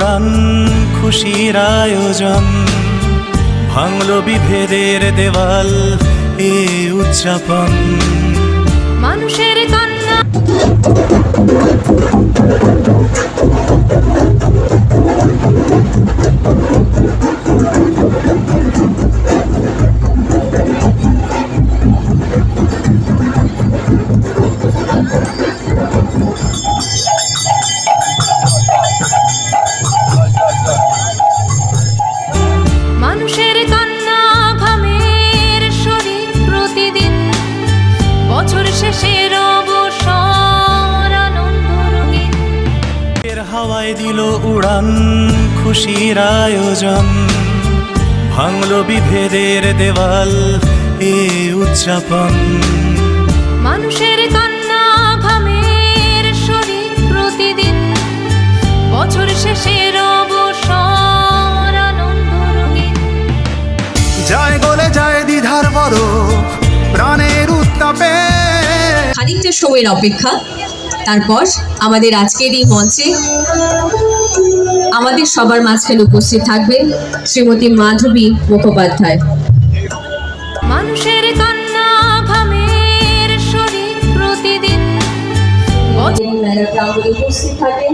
উড়ান খুশির আয়োজন, ভাঙলো বিভেদের দেওয়াল এ উদযাপন। মানুষের কান্না মানুষের কান্না ঘামের শরীর প্রতিদিন, বছর শেষের অবসর আনন্দ রঙিন। এর হাওয়ায় দিল উড়ান খুশির আয়োজন, ভাঙলো বিভেদের দেওয়াল এ উদযাপন। মানুষের কান্না ঘামের শরীর প্রতিদিন, বছর শেষের অবসর আনন্দ রঙিন। যায় গলে যায় দ্বিধার বরফ প্রাণের উত্তাপে। খানিকটা সময়ের অপেক্ষা, তারপর আমাদের আজকের এই মঞ্চে আমাদের সবার মাঝখানে উপস্থিত থাকবেন শ্রীমতী মাধবী মুখোপাধ্যায়। মানুষের কান্না ঘামের শরীর প্রতিদিন, মেলার প্রাঙ্গণে উপস্থিত থাকেন